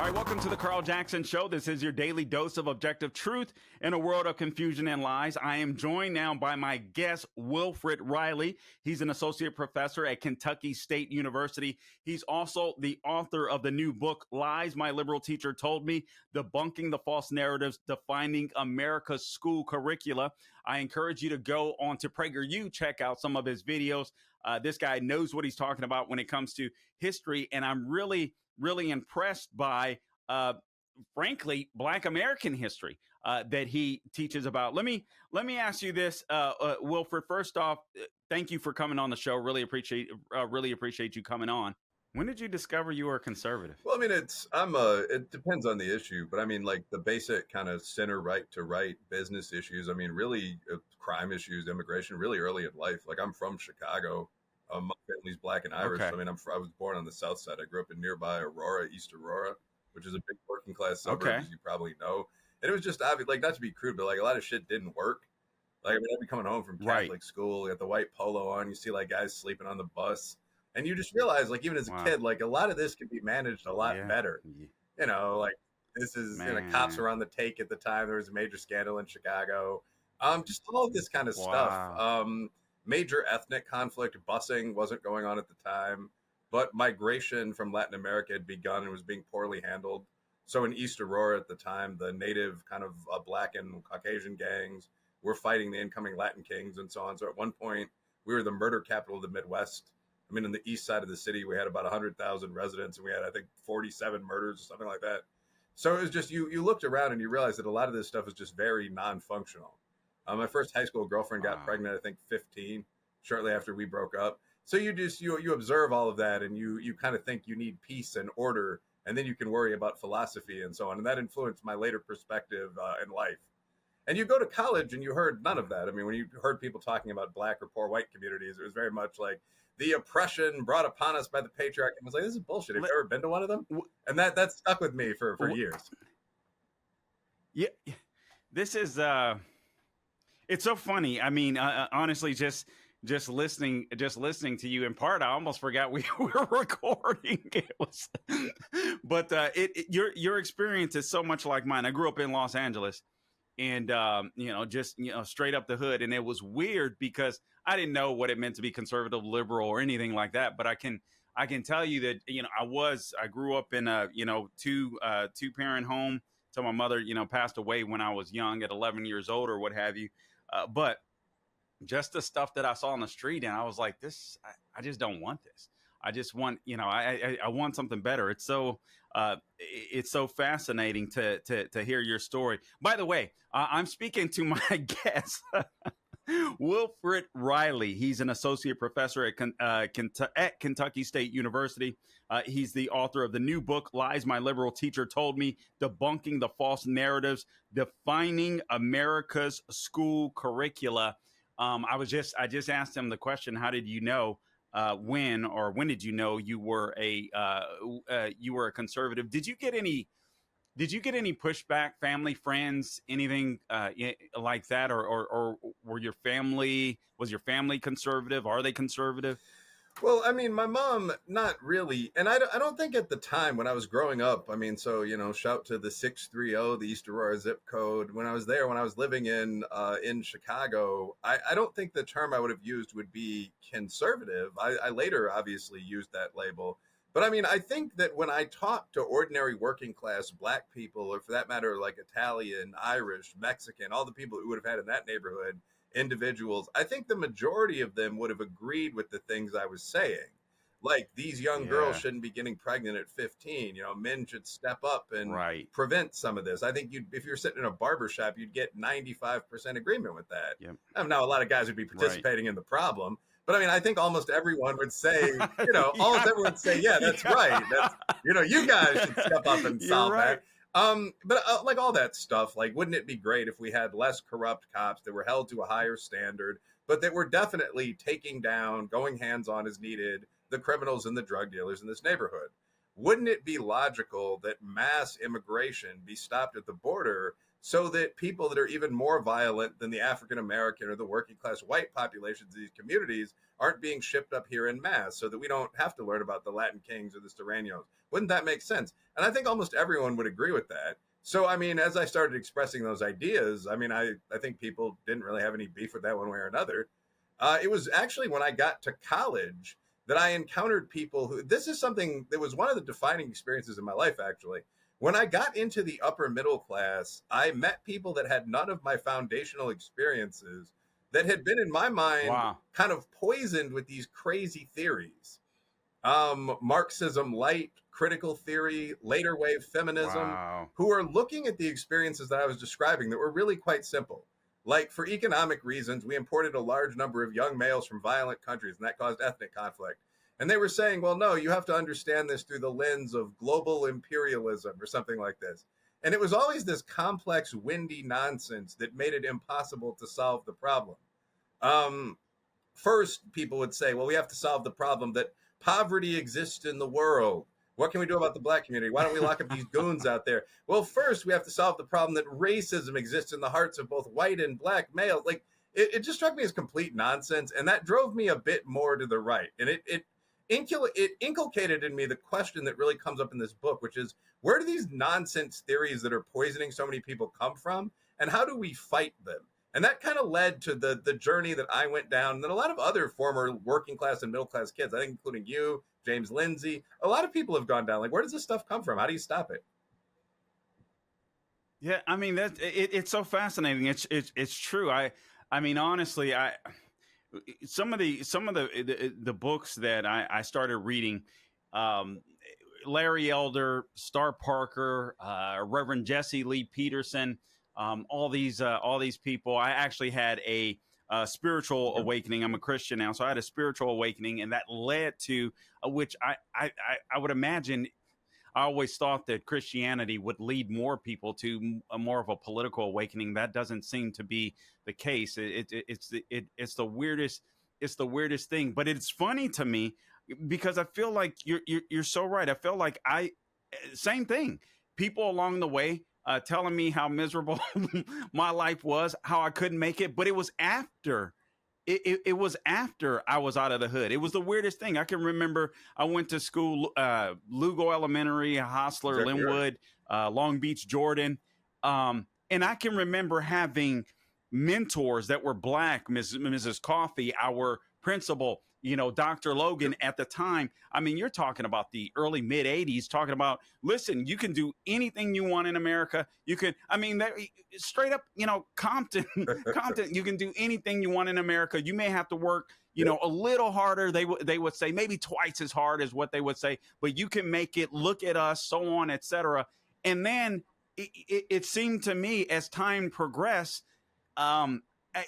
All right, welcome to the Carl Jackson Show. This is your daily dose of objective truth in a world of confusion and lies. I am joined now by my guest, Wilfred Reilly. He's an associate professor at Kentucky State University. He's also the author of the new book, Lies My Liberal Teacher Told Me, Debunking the False Narratives, Defining America's School Curricula. I encourage you to go on to PragerU, check out some of his videos. This guy knows what he's talking about when it comes to history, and I'm really impressed by, frankly, Black American history that he teaches about. Let me ask you this, Wilfred. First off, thank you for coming on the show. Really appreciate you coming on. When did you discover you were a conservative? Well, I mean, it depends on the issue, but I mean, like the basic kind of center right to right business issues. I mean, really crime issues, immigration, really early in life. Like I'm from Chicago. My family's Black and Irish. Okay. I mean, I was born on the South Side. I grew up in nearby Aurora, East Aurora, which is a big working class suburb, as you probably know. And it was just obvious, like not to be crude, but like a lot of shit didn't work. Like I mean, I'd be coming home from Catholic school, you got the white polo on, you see like guys sleeping on the bus, and you just realize, like even as a kid, like a lot of this could be managed a lot better. You know, like this is cops were on the take at the time. There was a major scandal in Chicago. Just all of this kind of stuff. Major ethnic conflict, busing wasn't going on at the time, but migration from Latin America had begun and was being poorly handled. So in East Aurora at the time, the native kind of Black and Caucasian gangs were fighting the incoming Latin kings and so on. So at one point, we were the murder capital of the Midwest. I mean, on the east side of the city, we had about 100,000 residents, and we had, I think, 47 murders or something like that. So it was just, you looked around and you realized that a lot of this stuff is just very non-functional. My first high school girlfriend got pregnant, I think 15, shortly after we broke up. So you observe all of that, and you kind of think you need peace and order, and then you can worry about philosophy and so on. And that influenced my later perspective in life. And you go to college and you heard none of that. I mean, when you heard people talking about Black or poor white communities, it was very much like the oppression brought upon us by the patriarchy. I was like, this is bullshit. Have you ever been to one of them? And that stuck with me for years. Yeah, this is... It's so funny. I mean, honestly, just listening to you in part, I almost forgot we were recording. But your experience is so much like mine. I grew up in Los Angeles, and straight up the hood, and it was weird because I didn't know what it meant to be conservative, liberal, or anything like that. But I can tell you that I grew up in a two parent home. So my mother passed away when I was young at 11 years old or what have you. But just the stuff that I saw on the street, and I was like, I just don't want this. I just want, I want something better. It's so fascinating to hear your story. By the way, I'm speaking to my guest, Wilfred Reilly. He's an associate professor at Kentucky State University. He's the author of the new book, Lies My Liberal Teacher Told Me, Debunking the False Narratives, Defining America's School Curricula. I just asked him the question, how did you know when did you know you were a conservative? Did you get any pushback, family, friends, anything like that? Or was your family conservative? Are they conservative? Well, I mean, my mom, not really. And I don't think at the time when I was growing up, I mean, so, shout to the 630, the East Aurora zip code. When I was living in Chicago, I don't think the term I would have used would be conservative. I later obviously used that label. But I mean, I think that when I talk to ordinary working class Black people, or for that matter, like Italian, Irish, Mexican, all the people who would have had in that neighborhood, individuals, I think the majority of them would have agreed with the things I was saying. Like these young girls shouldn't be getting pregnant at 15. Men should step up and prevent some of this. I think if you're sitting in a barbershop, you'd get 95% agreement with that. Yep. Now, a lot of guys would be participating in the problem. But I mean, I think almost everyone would say, almost everyone would say, yeah, that's right. That's, you guys should step up and solve that. But like all that stuff, like, wouldn't it be great if we had less corrupt cops that were held to a higher standard, but that were definitely taking down, going hands-on as needed, the criminals and the drug dealers in this neighborhood? Wouldn't it be logical that mass immigration be stopped at the border so that people that are even more violent than the African American or the working class white populations of these communities aren't being shipped up here in mass, so that we don't have to learn about the Latin Kings or the Serranos. Wouldn't that make sense? And I think almost everyone would agree with that. So, I mean, as I started expressing those ideas, I mean, I think people didn't really have any beef with that one way or another. It was actually when I got to college that I encountered people who, this is something that was one of the defining experiences in my life, actually. When I got into the upper middle class, I met people that had none of my foundational experiences, that had been, in my mind, kind of poisoned with these crazy theories. Marxism light, critical theory, later wave feminism, who are looking at the experiences that I was describing that were really quite simple. Like, for economic reasons, we imported a large number of young males from violent countries, and that caused ethnic conflict. And they were saying, well, no, you have to understand this through the lens of global imperialism or something like this. And it was always this complex, windy nonsense that made it impossible to solve the problem. First, people would say, well, we have to solve the problem that poverty exists in the world. What can we do about the black community? Why don't we lock up these goons out there? Well, first, we have to solve the problem that racism exists in the hearts of both white and black males. Like, it just struck me as complete nonsense. And that drove me a bit more to the right. And it inculcated in me the question that really comes up in this book, which is, where do these nonsense theories that are poisoning so many people come from? And how do we fight them? And that kind of led to the journey that I went down, and then a lot of other former working class and middle class kids, I think including you, James Lindsay, a lot of people have gone down. Like, where does this stuff come from? How do you stop it? Yeah, I mean, it's so fascinating. It's true. I mean, honestly, some of the books that I started reading, Larry Elder, Star Parker, Reverend Jesse Lee Peterson, all these people. I actually had a spiritual awakening. I'm a Christian now, so I had a spiritual awakening, and that led to which I would imagine. I always thought that Christianity would lead more people to more of a political awakening. That doesn't seem to be the case. It's the weirdest thing. But it's funny to me because I feel like you're so right. I feel like same thing. People along the way telling me how miserable my life was, how I couldn't make it, but it was after. It was after I was out of the hood. It was the weirdest thing. I can remember I went to school, Lugo Elementary, Hostler, Linwood, Long Beach, Jordan. And I can remember having mentors that were black, Mrs. Coffey, our principal, Dr. Logan at the time. I mean, you're talking about the early mid 80s, talking about, listen, you can do anything you want in America. You can, I mean, straight up, Compton, you can do anything you want in America. You may have to work, a little harder. They would say maybe twice as hard as what they would say, but you can make it. Look at us, so on, etc. And then it seemed to me as time progressed,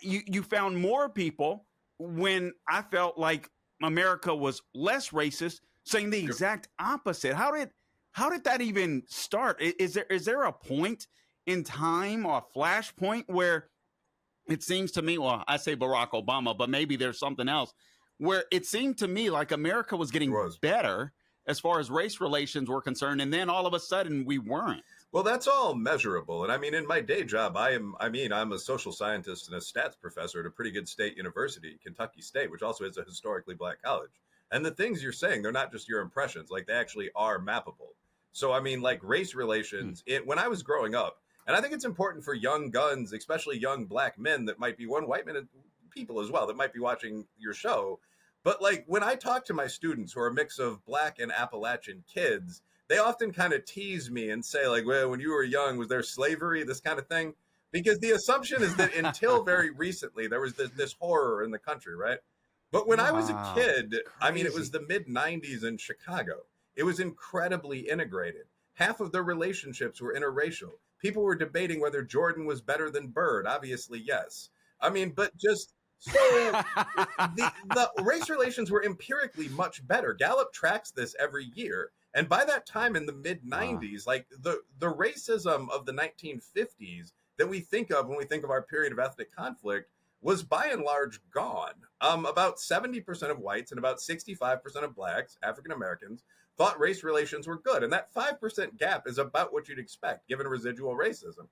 you found more people when I felt like America was less racist, saying the exact opposite. How did that even start? Is there a point in time or a flashpoint where it seems to me, well, I say Barack Obama, but maybe there's something else, where it seemed to me like America was getting better as far as race relations were concerned, and then all of a sudden we weren't? Well, that's all measurable. And I mean, in my day job, I'm a social scientist and a stats professor at a pretty good state university, Kentucky State, which also is a historically black college. And the things you're saying, they're not just your impressions, like they actually are mappable. So, I mean, like race relations, when I was growing up, and I think it's important for young guns, especially young black men that might be white men and people as well that might be watching your show. But like when I talk to my students who are a mix of black and Appalachian kids, they often kind of tease me and say, like, well, when you were young, was there slavery, this kind of thing? Because the assumption is that until very recently, there was this horror in the country, right? But when I was a kid, I mean, it was the mid-90s in Chicago. It was incredibly integrated. Half of their relationships were interracial. People were debating whether Jordan was better than Bird. Obviously, yes. I mean, but just so the race relations were empirically much better. Gallup tracks this every year. And by that time in the mid-90s, like the racism of the 1950s that we think of when we think of our period of ethnic conflict was by and large gone. About 70% of whites and about 65% of blacks, African Americans, thought race relations were good. And that 5% gap is about what you'd expect given residual racism.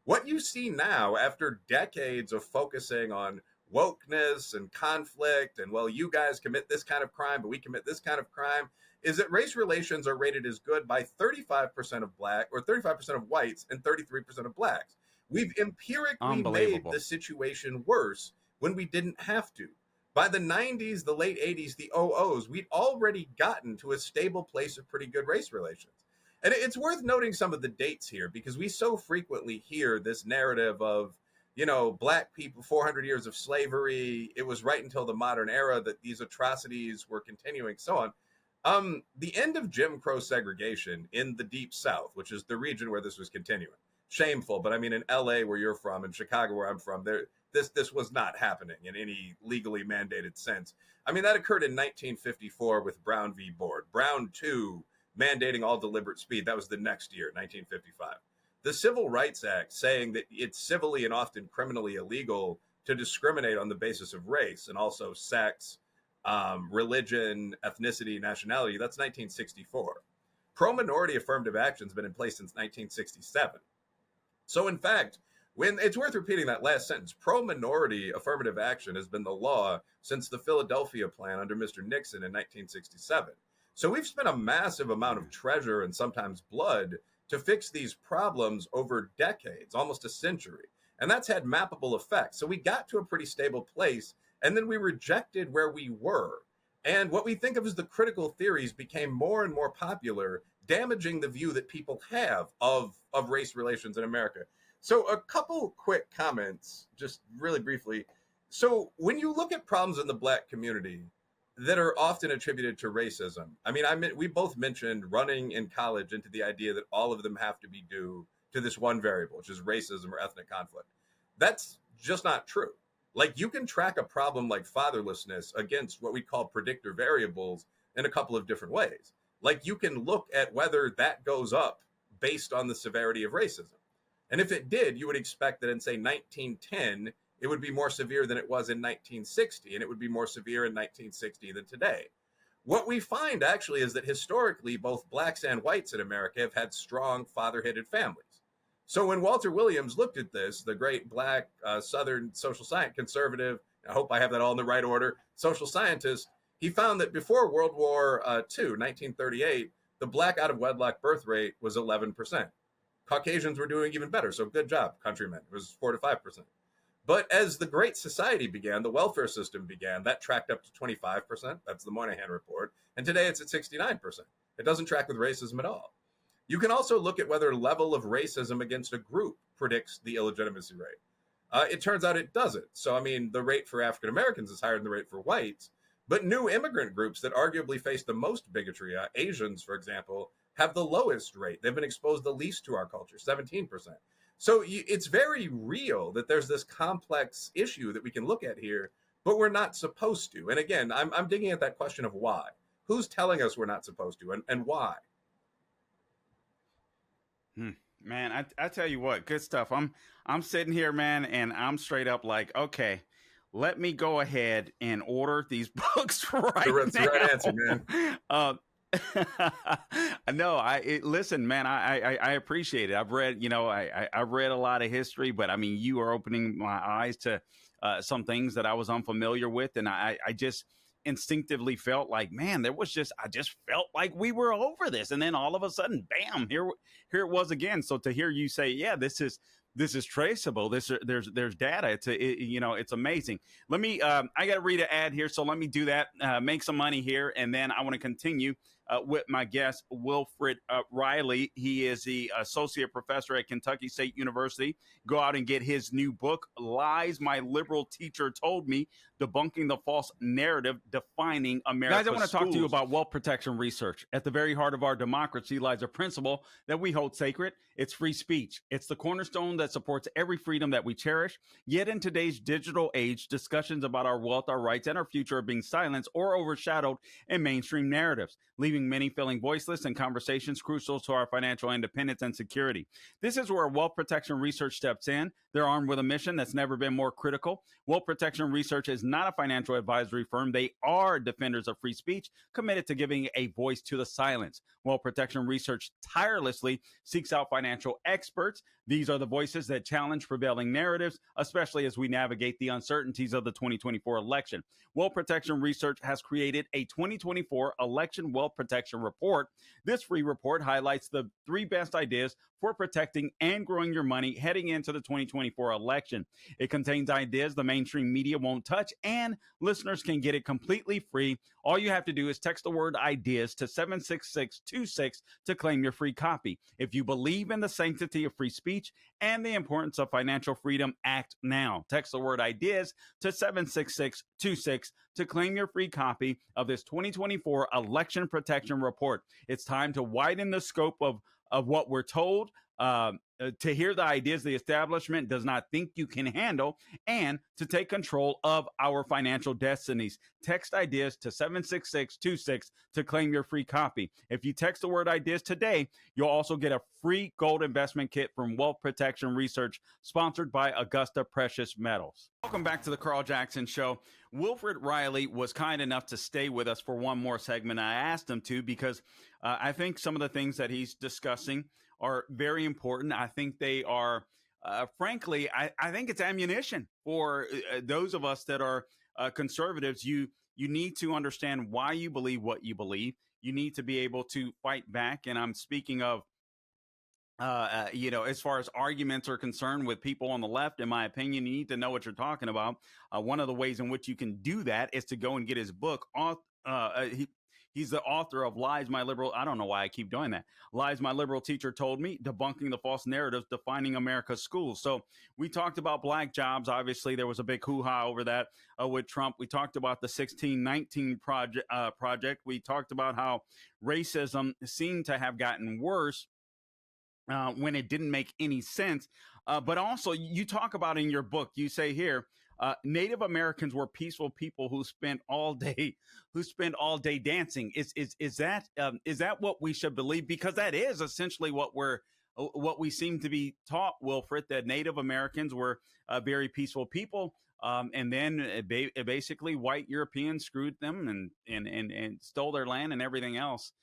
What you see now, after decades of focusing on wokeness and conflict, and well, you guys commit this kind of crime, but we commit this kind of crime, is that race relations are rated as good by 35% of black or 35% of whites and 33% of blacks. We've empirically made the situation worse when we didn't have to. By the 90s, the late 80s, the 00s, we'd already gotten to a stable place of pretty good race relations. And it's worth noting some of the dates here because we so frequently hear this narrative of, you know, black people, 400 years of slavery. It was right until the modern era that these atrocities were continuing, so on. The end of Jim Crow segregation in the Deep South, which is the region where this was continuing. Shameful, but I mean, in LA, where you're from, and Chicago, where I'm from, this was not happening in any legally mandated sense. I mean, that occurred in 1954 with Brown v. Board. Brown 2, mandating all deliberate speed. That was the next year, 1955. The Civil Rights Act saying that it's civilly and often criminally illegal to discriminate on the basis of race and also sex, religion, ethnicity, nationality. That's 1964. Pro-minority affirmative action has been in place since 1967. So in fact, when it's worth repeating that last sentence, pro-minority affirmative action has been the law since the Philadelphia Plan under Mr. Nixon in 1967. So we've spent a massive amount of treasure and sometimes blood to fix these problems over decades, almost a century. And that's had mappable effects. So we got to a pretty stable place, and then we rejected where we were. And what we think of as the critical theories became more and more popular, damaging the view that people have of race relations in America. So a couple quick comments, just really briefly. So when you look at problems in the black community that are often attributed to racism, I mean, we both mentioned running in college into the idea that all of them have to be due to this one variable, which is racism or ethnic conflict. That's just not true. Like, you can track a problem like fatherlessness against what we call predictor variables in a couple of different ways. Like, you can look at whether that goes up based on the severity of racism. And if it did, you would expect that in, say, 1910, it would be more severe than it was in 1960, and it would be more severe in 1960 than today. What we find actually is that historically, both blacks and whites in America have had strong father-headed families. So when Walter Williams looked at this, the great black Southern social science conservative, I hope I have that all in the right order, social scientist, he found that before World War II, 1938, the black out-of-wedlock birth rate was 11%. Caucasians were doing even better, so good job, countrymen. It was 4 to 5%. But as the Great Society began, the welfare system began, that tracked up to 25%. That's the Moynihan report. And today it's at 69%. It doesn't track with racism at all. You can also look at whether level of racism against a group predicts the illegitimacy rate. It turns out it doesn't. So, I mean, the rate for African Americans is higher than the rate for whites. But new immigrant groups that arguably face the most bigotry, Asians, for example, have the lowest rate. They've been exposed the least to our culture, 17%. So it's very real that there's this complex issue that we can look at here, but we're not supposed to. And again, I'm digging at that question of why. Who's telling us we're not supposed to, and why? Man, I tell you what, good stuff. I'm sitting here, man, and I'm straight up like, okay, let me go ahead and order these books right now. That's the right answer, man. No, listen, man, I appreciate it. I've read, I've read a lot of history, but I mean, you are opening my eyes to some things that I was unfamiliar with. And I just instinctively felt like, man, I just felt like we were over this. And then all of a sudden, bam, here it was again. So to hear you say, yeah, this is traceable. There's data. It's amazing. Let me, I got to read an ad here. So let me do that, make some money here. And then I want to continue with my guest, Wilfred Reilly. He is the associate professor at Kentucky State University. Go out and get his new book, Lies My Liberal Teacher Told Me, Debunking the False Narrative Defining America's Schools. Guys, I want to talk to you about wealth protection research. At the very heart of our democracy lies a principle that we hold sacred. It's free speech. It's the cornerstone that supports every freedom that we cherish. Yet in today's digital age, discussions about our wealth, our rights, and our future are being silenced or overshadowed in mainstream narratives, leaving leaving many feeling voiceless in conversations crucial to our financial independence and security. This is where Wealth Protection Research steps in. They're armed with a mission that's never been more critical. Wealth Protection Research is not a financial advisory firm. They are defenders of free speech, committed to giving a voice to the silence. Wealth Protection Research tirelessly seeks out financial experts. These are the voices that challenge prevailing narratives, especially as we navigate the uncertainties of the 2024 election. Wealth Protection Research has created a 2024 Election Wealth Protection Report. This free report highlights the 3 best ideas for protecting and growing your money heading into the 2024 election. It contains ideas the mainstream media won't touch, and listeners can get it completely free. All you have to do is text the word ideas to 76626 to claim your free copy. If you believe in the sanctity of free speech and the importance of financial freedom, act now. Text the word ideas to 76626 to claim your free copy of this 2024 Election Protection Report. It's time to widen the scope of what we're told, to hear the ideas the establishment does not think you can handle, and to take control of our financial destinies. Text ideas to 76626 to claim your free copy. If you text the word ideas today, you'll also get a free gold investment kit from Wealth Protection Research, sponsored by Augusta Precious Metals. Welcome back to the Carl Jackson Show. Wilfred Reilly was kind enough to stay with us for one more segment. I asked him to because I think some of the things that he's discussing are very important. I think they are, frankly, I think it's ammunition for those of us that are conservatives. You need to understand why you believe what you believe. You need to be able to fight back. And I'm speaking of, as far as arguments are concerned with people on the left, in my opinion, you need to know what you're talking about. One of the ways in which you can do that is to go and get his book. He's the author of Lies My Liberal, I don't know why I keep doing that. Lies My Liberal Teacher Told Me, Debunking the False Narratives Defining America's Schools. So we talked about black jobs. Obviously, there was a big hoo-ha over that with Trump. We talked about the 1619 project. We talked about how racism seemed to have gotten worse when it didn't make any sense. But also, you talk about in your book, you say here, Native Americans were peaceful people who spent all day dancing. Is that what we should believe? Because that is essentially what we seem to be taught, Wilfred, that Native Americans were very peaceful people, and then basically white Europeans screwed them and stole their land and everything else.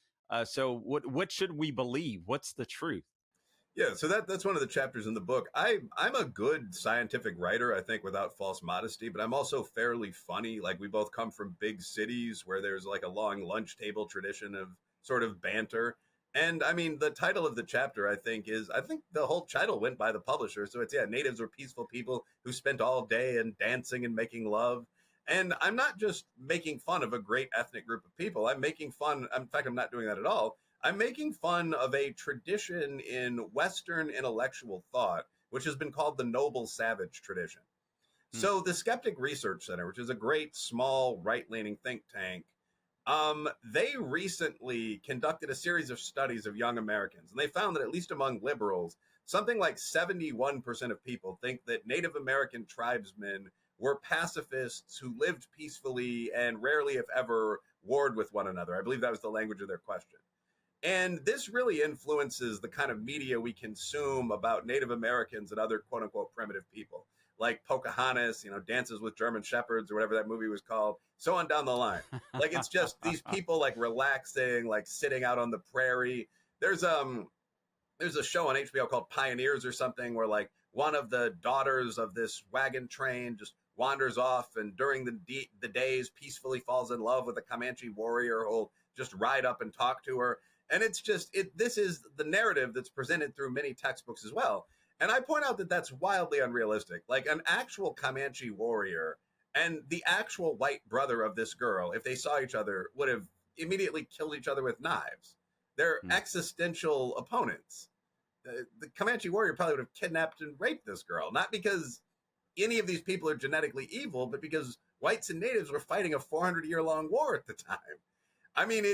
So what should we believe? What's the truth? Yeah, so that's one of the chapters in the book. I'm a good scientific writer, I think, without false modesty, but I'm also fairly funny. Like, we both come from big cities where there's like a long lunch table tradition of sort of banter. And I mean, the title of the chapter, I think the whole title went by the publisher. So it's, natives were peaceful people who spent all day and dancing and making love. And I'm not just making fun of a great ethnic group of people. I'm making fun. In fact, I'm not doing that at all. I'm making fun of a tradition in Western intellectual thought, which has been called the noble savage tradition. So the Skeptic Research Center, which is a great small right-leaning think tank, they recently conducted a series of studies of young Americans. And they found that at least among liberals, something like 71% of people think that Native American tribesmen were pacifists who lived peacefully and rarely, if ever, warred with one another. I believe that was the language of their question. And this really influences the kind of media we consume about Native Americans and other quote unquote primitive people, like Pocahontas, Dances with German Shepherds or whatever that movie was called, so on down the line. Like, it's just these people like relaxing, like sitting out on the prairie. There's a show on HBO called Pioneers or something where like one of the daughters of this wagon train just wanders off and during the days peacefully falls in love with a Comanche warrior who'll just ride up and talk to her. And it's just, this is the narrative that's presented through many textbooks as well. And I point out that that's wildly unrealistic. Like, an actual Comanche warrior and the actual white brother of this girl, if they saw each other, would have immediately killed each other with knives. They're existential opponents. The Comanche warrior probably would have kidnapped and raped this girl, not because any of these people are genetically evil, but because whites and natives were fighting a 400-year-long war at the time. I mean,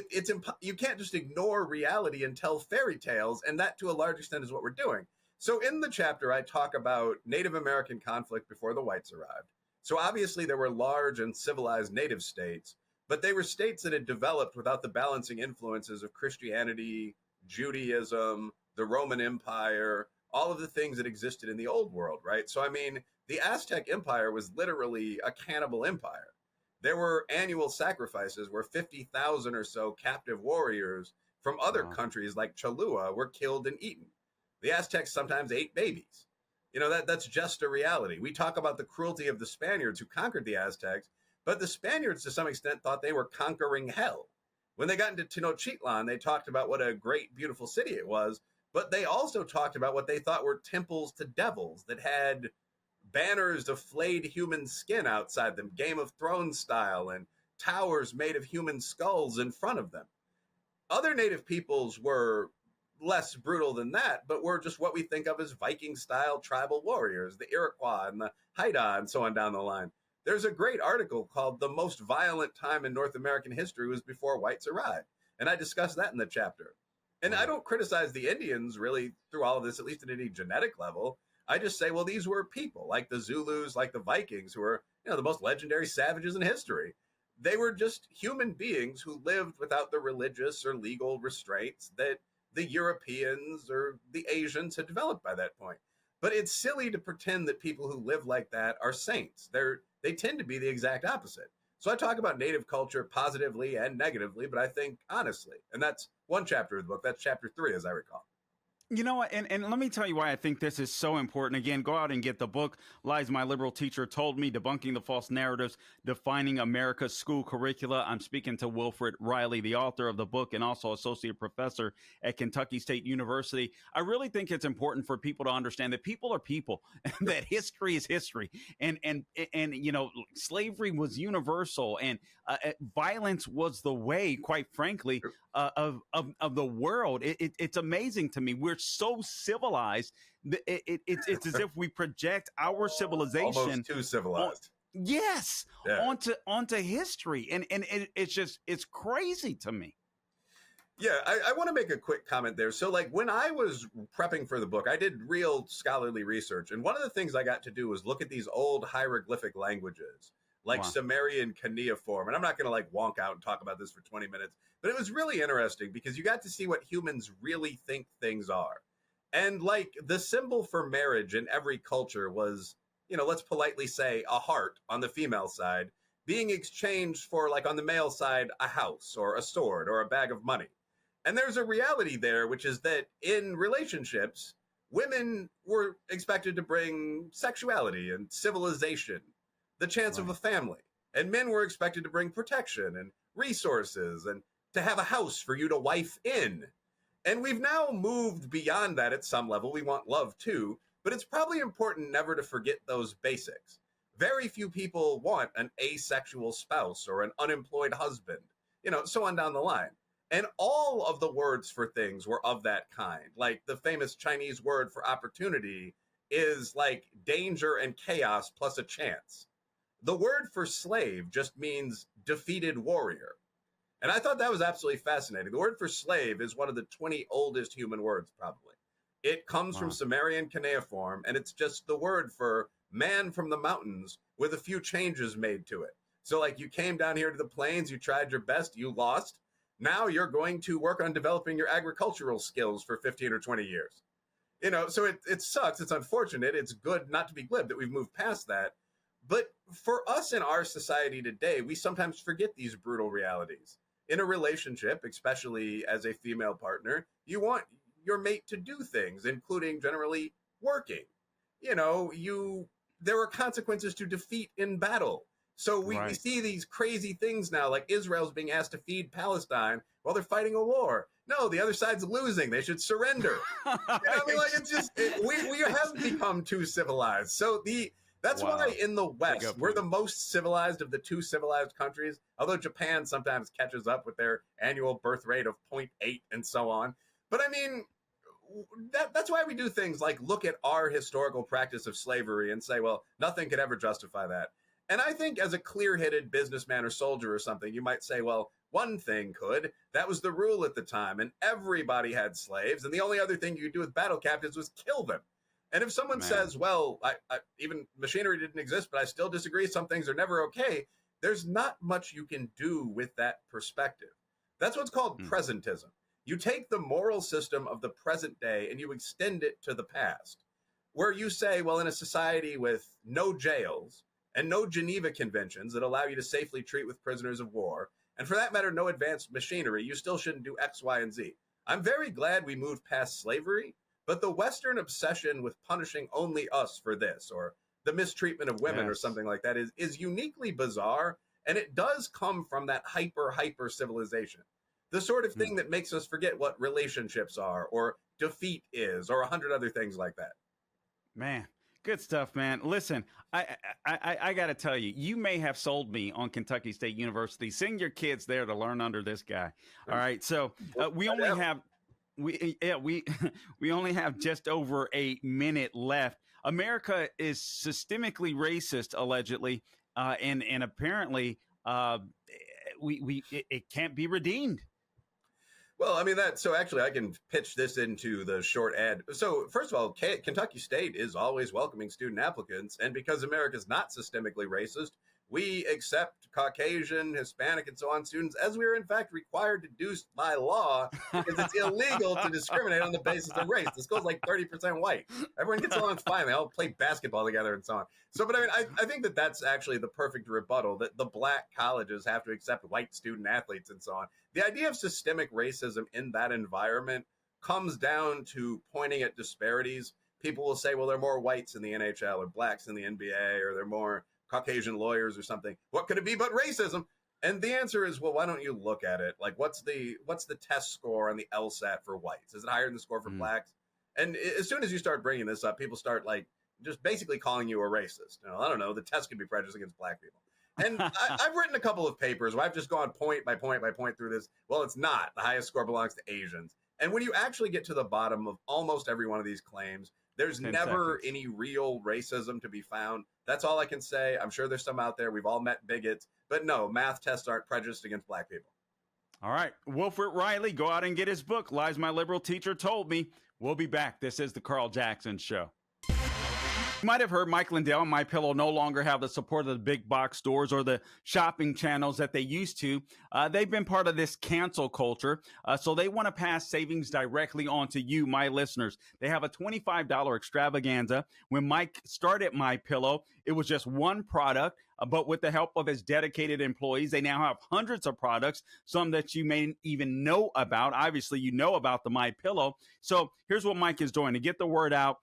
you can't just ignore reality and tell fairy tales, and that to a large extent is what we're doing. So in the chapter, I talk about Native American conflict before the whites arrived. So obviously there were large and civilized native states, but they were states that had developed without the balancing influences of Christianity, Judaism, the Roman Empire, all of the things that existed in the old world, right? So, I mean, the Aztec Empire was literally a cannibal empire. There were annual sacrifices where 50,000 or so captive warriors from other countries like Cholula were killed and eaten. The Aztecs sometimes ate babies. You know, that's just a reality. We talk about the cruelty of the Spaniards who conquered the Aztecs, but the Spaniards, to some extent, thought they were conquering hell. When they got into Tenochtitlan, they talked about what a great, beautiful city it was, but they also talked about what they thought were temples to devils that had banners of flayed human skin outside them, Game of Thrones style, and towers made of human skulls in front of them. Other native peoples were less brutal than that, but were just what we think of as Viking-style tribal warriors, the Iroquois and the Haida and so on down the line. There's a great article called "The Most Violent Time in North American History Was Before Whites Arrived," and I discuss that in the chapter. And I don't criticize the Indians really through all of this, at least at any genetic level. I just say, well, these were people like the Zulus, like the Vikings, who were, you know, the most legendary savages in history. They were just human beings who lived without the religious or legal restraints that the Europeans or the Asians had developed by that point. But it's silly to pretend that people who live like that are saints. They tend to be the exact opposite. So I talk about native culture positively and negatively, but I think honestly. And that's one chapter of the book. That's chapter 3, as I recall. You know what? And let me tell you why I think this is so important. Again, go out and get the book. Lies My Liberal Teacher Told Me, Debunking the False Narratives, Defining America's School Curricula. I'm speaking to Wilfred Reilly, the author of the book and also associate professor at Kentucky State University. I really think it's important for people to understand that people are people, and that history is history. And you know, slavery was universal, and violence was the way, quite frankly, of the world. It's amazing to me. We're so civilized. It's as if we project our civilization almost too civilized. Onto history, and it's crazy to me. Yeah, I want to make a quick comment there. So, like, when I was prepping for the book, I did real scholarly research, and one of the things I got to do was look at these old hieroglyphic languages, like Sumerian cuneiform. And I'm not going to like wonk out and talk about this for 20 minutes, but it was really interesting because you got to see what humans really think things are. And like the symbol for marriage in every culture was, you know, let's politely say a heart on the female side being exchanged for, like on the male side, a house or a sword or a bag of money. And there's a reality there, which is that in relationships, women were expected to bring sexuality and civilization, the chance of a family. And men were expected to bring protection and resources and to have a house for you to wife in. And we've now moved beyond that at some level. We want love too, but it's probably important never to forget those basics. Very few people want an asexual spouse or an unemployed husband, you know, so on down the line. And all of the words for things were of that kind. Like the famous Chinese word for opportunity is like danger and chaos plus a chance. The word for slave just means defeated warrior. And I thought that was absolutely fascinating. The word for slave is one of the 20 oldest human words, probably. It comes from Sumerian cuneiform, and it's just the word for man from the mountains with a few changes made to it. So like you came down here to the plains, you tried your best, you lost. Now you're going to work on developing your agricultural skills for 15 or 20 years. You know, so it sucks. It's unfortunate. It's good not to be glib that we've moved past that. But for us in our society today, we sometimes forget these brutal realities. In a relationship, especially as a female partner, you want your mate to do things, including generally working. You know, there are consequences to defeat in battle. So we see these crazy things now, like Israel's being asked to feed Palestine while they're fighting a war. No, the other side's losing. They should surrender. You know, I mean, like it's just we have become too civilized. So that's why in the West we're the most civilized of the two civilized countries. Although Japan sometimes catches up with their annual birth rate of 0.8 and so on. But I mean, that's why we do things like look at our historical practice of slavery and say, well, nothing could ever justify that. And I think as a clear-headed businessman or soldier or something, you might say, well, one thing could. That was the rule at the time, and everybody had slaves, and the only other thing you could do with battle captives was kill them. And if someone says, well, I even machinery didn't exist, but I still disagree, some things are never okay, there's not much you can do with that perspective. That's what's called presentism. You take the moral system of the present day and you extend it to the past, where you say, well, in a society with no jails and no Geneva Conventions that allow you to safely treat with prisoners of war, and for that matter, no advanced machinery, you still shouldn't do X, Y, and Z. I'm very glad we moved past slavery, but the Western obsession with punishing only us for this, or the mistreatment of women or something like that, is uniquely bizarre, and it does come from that hyper civilization. The sort of thing that makes us forget what relationships are, or defeat is, or 100 other things like that. Man, good stuff, man. Listen, I got to tell you, you may have sold me on Kentucky State University. Send your kids there to learn under this guy. All right, so we only have we only have just over a minute left. America is systemically racist, allegedly, and apparently it can't be redeemed. Well, I mean, so actually I can pitch this into the short ad. So first of all, Kentucky State is always welcoming student applicants. And because America's not systemically racist, we accept Caucasian, Hispanic, and so on students, as we are in fact required to do by law, because it's illegal to discriminate on the basis of race. The school's like 30% white. Everyone gets along fine. They all play basketball together and so on. So, but I mean, I think that that's actually the perfect rebuttal, that the black colleges have to accept white student athletes and so on. The idea of systemic racism in that environment comes down to pointing at disparities. People will say, well, there are more whites in the NHL or blacks in the NBA, or there are more Caucasian lawyers or something. What could it be but racism? And the answer is, well, why don't you look at it? Like, what's the test score on the LSAT for whites? Is it higher than the score for blacks? And as soon as you start bringing this up, people start like just basically calling you a racist. You know, I don't know. The test could be prejudiced against black people. And I've written a couple of papers where I've just gone point by point by point through this. Well, it's not. The highest score belongs to Asians. And when you actually get to the bottom of almost every one of these claims, there's never any real racism to be found. That's all I can say. I'm sure there's some out there. We've all met bigots. But no, math tests aren't prejudiced against black people. All right. Wilfred Reilly, go out and get his book, Lies My Liberal Teacher Told Me. We'll be back. This is the Carl Jackson Show. You might have heard Mike Lindell and MyPillow no longer have the support of the big box stores or the shopping channels that they used to. They've been part of this cancel culture, so they want to pass savings directly on to you, my listeners. They have a $25 extravaganza. When Mike started MyPillow, it was just one product, but with the help of his dedicated employees, they now have hundreds of products, some that you may even know about. Obviously, you know about the MyPillow. So here's what Mike is doing to get the word out.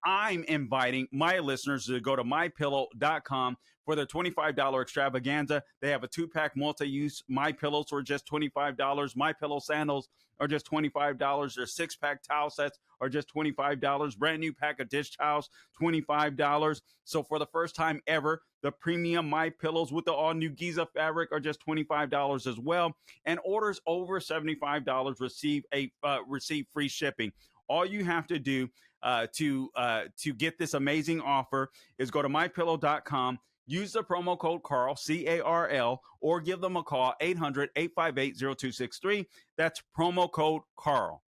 I'm inviting my listeners to go to mypillow.com for their $25 extravaganza. They have a 2-pack multi-use MyPillows for just $25. MyPillow sandals are just $25. Their 6-pack towel sets are just $25. Brand new pack of dish towels, $25. So for the first time ever, the premium MyPillows with the all-new Giza fabric are just $25 as well. And orders over $75 receive free shipping. All you have to do to get this amazing offer is go to mypillow.com, use the promo code Carl, C-A-R-L, or give them a call, 800-858-0263. That's promo code Carl.